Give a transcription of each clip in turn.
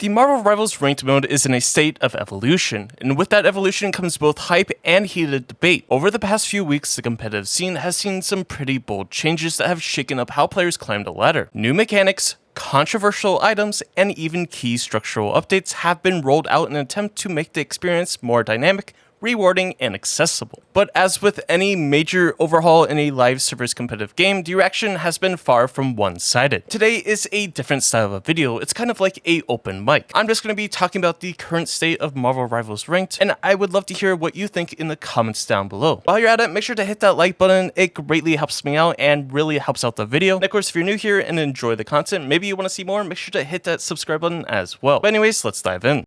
The Marvel Rivals Ranked mode is in a state of evolution, and with that evolution comes both hype and heated debate. Over the past few weeks, the competitive scene has seen some pretty bold changes that have shaken up how players climb the ladder. New mechanics, controversial items, and even key structural updates have been rolled out in an attempt to make the experience more dynamic, rewarding, and accessible. But as with any major overhaul in a live service competitive game, the reaction has been far from one-sided. Today is a different style of video. It's kind of like a open mic. I'm just going to be talking about the current state of Marvel Rivals Ranked, and I would love to hear what you think in the comments down below. While you're at it, make sure to hit that like button. It greatly helps me out and really helps out the video. And of course, if you're new here and enjoy the content, maybe you want to see more, make sure to hit that subscribe button as well. But anyways, let's dive in.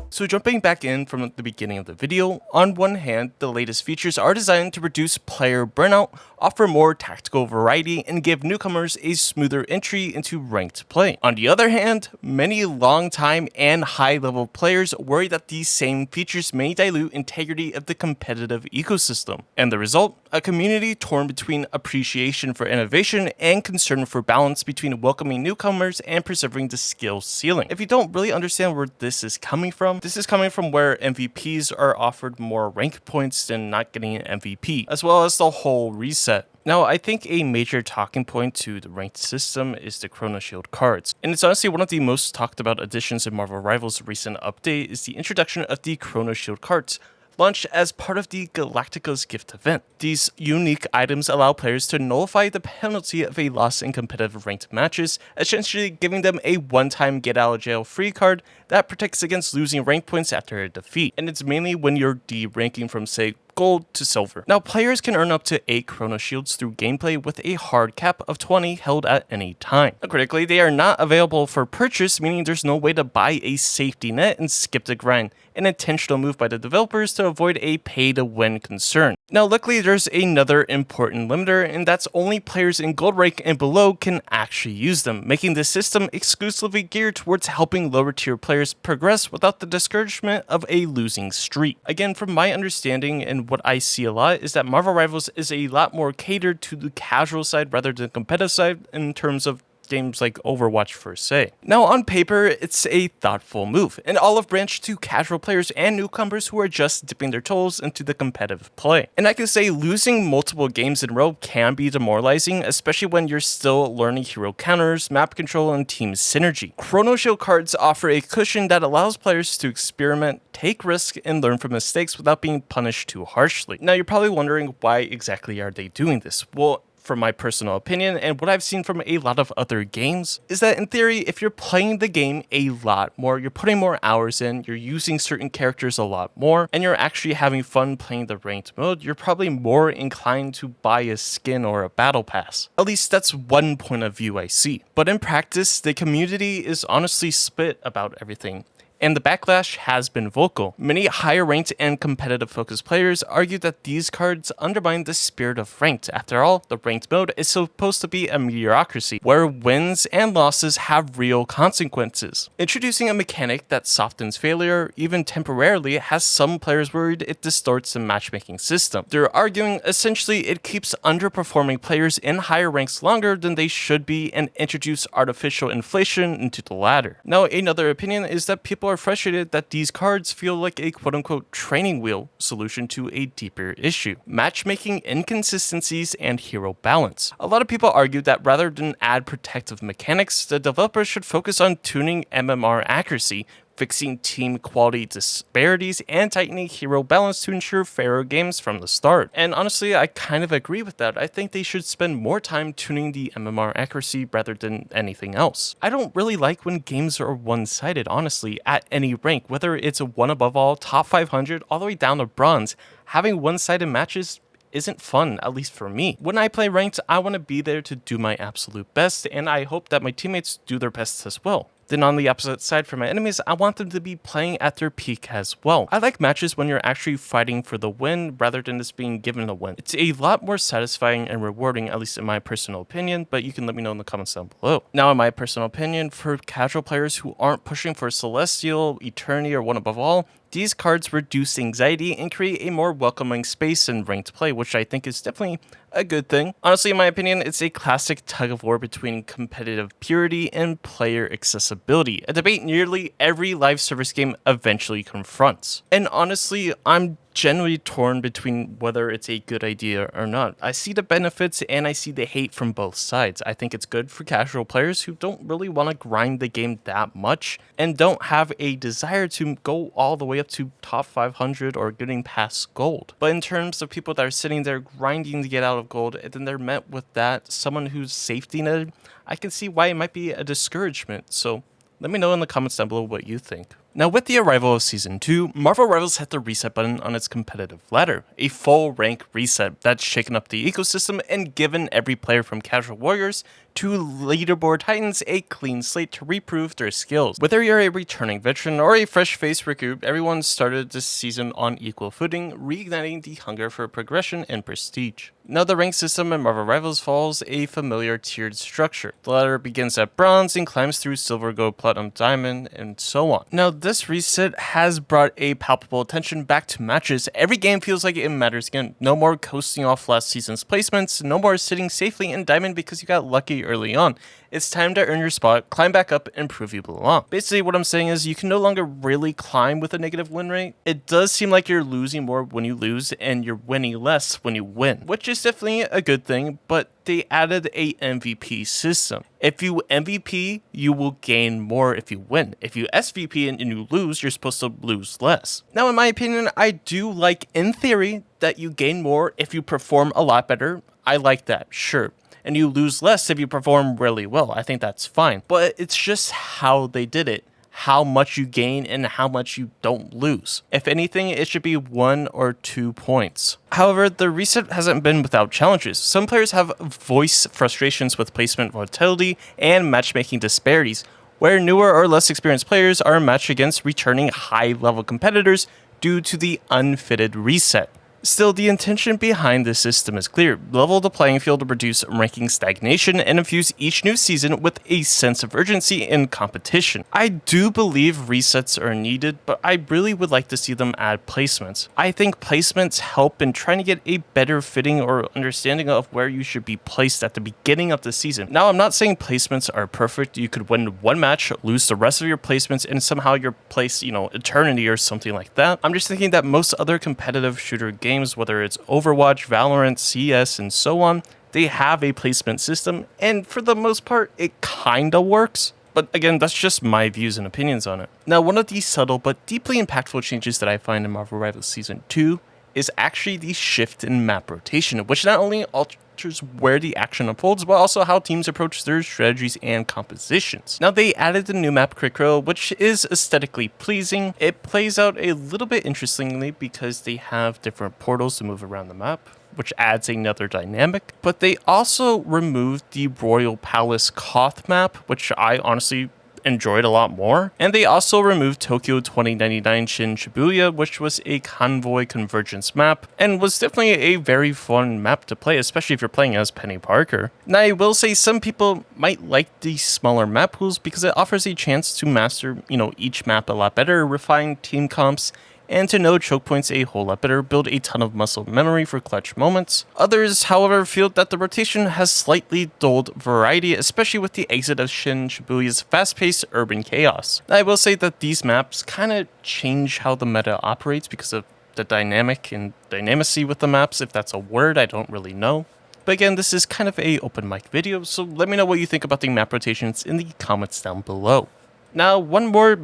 So jumping back in from the beginning of the video, on one hand, the latest features are designed to reduce player burnout, offer more tactical variety, and give newcomers a smoother entry into ranked play. On the other hand, many long-time and high-level players worry that these same features may dilute integrity of the competitive ecosystem. And the result? A community torn between appreciation for innovation and concern for balance between welcoming newcomers and preserving the skill ceiling. If you don't really understand where this is coming from where MVPs are offered more rank points than not getting an MVP, as well as the whole reset. Now, I think a major talking point to the ranked system is the Chrono Shield cards, and it's honestly one of the most talked about additions in Marvel Rivals' recent update is the introduction of the Chrono Shield cards, launched as part of the Galactica's Gift event. These unique items allow players to nullify the penalty of a loss in competitive ranked matches, essentially giving them a one-time get-out-of-jail-free card that protects against losing rank points after a defeat, and it's mainly when you're de-ranking from, say, gold to silver. Now, players can earn up to 8 Chrono Shields through gameplay with a hard cap of 20 held at any time. Now, critically, they are not available for purchase, meaning there's no way to buy a safety net and skip the grind, an intentional move by the developers to avoid a pay-to-win concern. Now, luckily, there's another important limiter, and that's only players in gold rank and below can actually use them, making the system exclusively geared towards helping lower tier players progress without the discouragement of a losing streak. Again, from my understanding and what I see a lot is that Marvel Rivals is a lot more catered to the casual side rather than the competitive side in terms of games like Overwatch per se. Now, on paper, it's a thoughtful move, an olive branch to casual players and newcomers who are just dipping their toes into the competitive play. And I can say losing multiple games in a row can be demoralizing, especially when you're still learning hero counters, map control, and team synergy. Chrono Shield cards offer a cushion that allows players to experiment, take risks, and learn from mistakes without being punished too harshly. Now, you're probably wondering why exactly are they doing this? Well, from my personal opinion and what I've seen from a lot of other games is that in theory, if you're playing the game a lot more, you're putting more hours in, you're using certain characters a lot more, and you're actually having fun playing the ranked mode, you're probably more inclined to buy a skin or a battle pass. At least that's one point of view I see. But in practice, the community is honestly split about everything, and the backlash has been vocal. Many higher ranked and competitive focused players argue that these cards undermine the spirit of ranked. After all, the ranked mode is supposed to be a meritocracy, where wins and losses have real consequences. Introducing a mechanic that softens failure, even temporarily, has some players worried it distorts the matchmaking system. They're arguing essentially it keeps underperforming players in higher ranks longer than they should be and introduce artificial inflation into the ladder. Now, another opinion is that people are frustrated that these cards feel like a quote-unquote training wheel solution to a deeper issue: matchmaking inconsistencies and hero balance. A lot of people argue that rather than add protective mechanics, the developers should focus on tuning MMR accuracy, fixing team quality disparities, and tightening hero balance to ensure fairer games from the start. And honestly, I kind of agree with that. I think they should spend more time tuning the MMR accuracy rather than anything else. I don't really like when games are one-sided, honestly, at any rank, whether it's a one above all, top 500, all the way down to bronze. Having one-sided matches isn't fun, at least for me. When I play ranked, I want to be there to do my absolute best, and I hope that my teammates do their best as well. Then on the opposite side for my enemies, I want them to be playing at their peak as well. I like matches when you're actually fighting for the win rather than just being given a win. It's a lot more satisfying and rewarding, at least in my personal opinion, but you can let me know in the comments down below. Now, in my personal opinion, for casual players who aren't pushing for Celestial, Eternity, or One Above All, These cards reduce anxiety and create a more welcoming space in ranked play, which I think is definitely a good thing. Honestly, in my opinion, it's a classic tug of war between competitive purity and player accessibility, a debate nearly every live service game eventually confronts. And honestly, I'm generally torn between whether it's a good idea or not. I see the benefits and I see the hate from both sides. I think it's good for casual players who don't really want to grind the game that much and don't have a desire to go all the way up to top 500 or getting past gold. But in terms of people that are sitting there grinding to get out of gold and then they're met with that, someone who's safety netted, I can see why it might be a discouragement. So let me know in the comments down below what you think. Now, with the arrival of Season 2, Marvel Rivals hit the reset button on its competitive ladder, a full rank reset that's shaken up the ecosystem and given every player from casual warriors to leaderboard titans a clean slate to reprove their skills. Whether you're a returning veteran or a fresh-faced recruit, everyone started this season on equal footing, reigniting the hunger for progression and prestige. Now, the rank system in Marvel Rivals follows a familiar tiered structure. The ladder begins at bronze and climbs through silver, gold, platinum, diamond, and so on. Now, this reset has brought a palpable attention back to matches. Every game feels like it matters again. No more coasting off last season's placements, no more sitting safely in diamond because you got lucky early on. It's time to earn your spot, climb back up, and prove you belong. Basically, what I'm saying is you can no longer really climb with a negative win rate. It does seem like you're losing more when you lose, and you're winning less when you win, which is definitely a good thing, but they added a MVP system. If you MVP, you will gain more if you win. If you SVP and you lose, you're supposed to lose less. Now, in my opinion, I do like, in theory, that you gain more if you perform a lot better. I like that, sure. And you lose less if you perform really well. I think that's fine. But it's just how they did it. How much you gain and how much you don't lose. If anything, it should be 1 or 2 points. However, the reset hasn't been without challenges. Some players have voiced frustrations with placement volatility and matchmaking disparities, where newer or less experienced players are matched against returning high-level competitors due to the unfitted reset. Still, the intention behind this system is clear. Level the playing field to reduce ranking stagnation and infuse each new season with a sense of urgency and competition. I do believe resets are needed, but I really would like to see them add placements. I think placements help in trying to get a better fitting or understanding of where you should be placed at the beginning of the season. Now, I'm not saying placements are perfect. You could win one match, lose the rest of your placements, and somehow you're placed, eternity or something like that. I'm just thinking that most other competitive shooter games, whether it's Overwatch, Valorant, CS, and so on, they have a placement system, and for the most part, it kinda works. But again, that's just my views and opinions on it. Now, one of these subtle but deeply impactful changes that I find in Marvel Rivals Season 2 is actually the shift in map rotation, which not only alters where the action unfolds, but also how teams approach their strategies and compositions. Now, they added the new map Chrono, which is aesthetically pleasing. It plays out a little bit interestingly because they have different portals to move around the map, which adds another dynamic. But they also removed the Royal Palace Koth map, which I honestly enjoyed a lot more. And they also removed Tokyo 2099 Shin Shibuya, which was a convoy convergence map, and was definitely a very fun map to play, especially if you're playing as Penny Parker. Now, I will say some people might like these smaller map pools because it offers a chance to master, each map a lot better, refine team comps, and to know choke points a whole lot better, build a ton of muscle memory for clutch moments. Others, however, feel that the rotation has slightly dulled variety, especially with the exit of Shin Shibuya's fast-paced urban chaos. I will say that these maps kind of change how the meta operates because of the dynamic and dynamacy with the maps. If that's a word, I don't really know. But again, this is kind of a open mic video, so let me know what you think about the map rotations in the comments down below. Now, one more,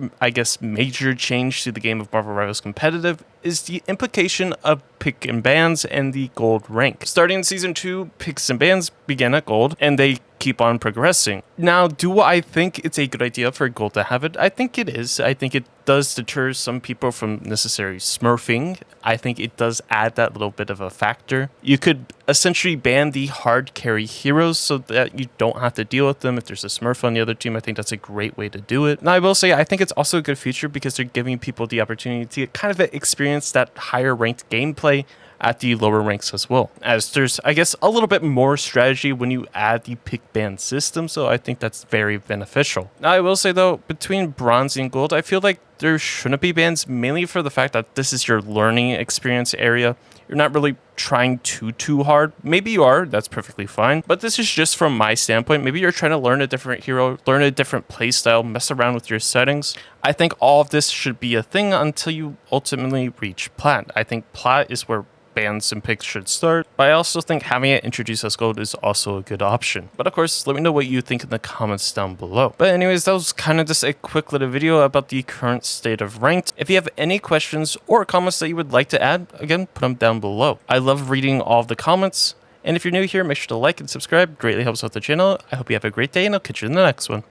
major change to the game of Marvel Rivals Competitive is the implication of pick and bans and the gold rank. Starting in Season 2, picks and bans began at gold, and they keep on progressing. Now, do I think it's a good idea for gold to have it? I think it is. I think it does deter some people from necessary smurfing. I think it does add that little bit of a factor. You could essentially ban the hard carry heroes so that you don't have to deal with them if there's a smurf on the other team. I think that's a great way to do it. Now, I will say I think it's also a good feature because they're giving people the opportunity to kind of experience that higher ranked gameplay. at the lower ranks as well, as there's, I guess, a little bit more strategy when you add the pick band system, so I think that's very beneficial. Now, I will say though, between bronze and gold, I feel like there shouldn't be bans, mainly for the fact that this is your learning experience area. You're not really trying too hard. Maybe you are, that's perfectly fine. But this is just from my standpoint. Maybe you're trying to learn a different hero, learn a different playstyle, mess around with your settings. I think all of this should be a thing until you ultimately reach plat. I think plat is where bans and picks should start, but I also think having it introduced as gold is also a good option. But of course, let me know what you think in the comments down below. But anyways, that was kind of just a quick little video about the current state of ranked. If you have any questions or comments that you would like to add, again, put them down below. I love reading all of the comments, and if you're new here, make sure to like and subscribe. Greatly helps out the channel. I hope you have a great day, and I'll catch you in the next one.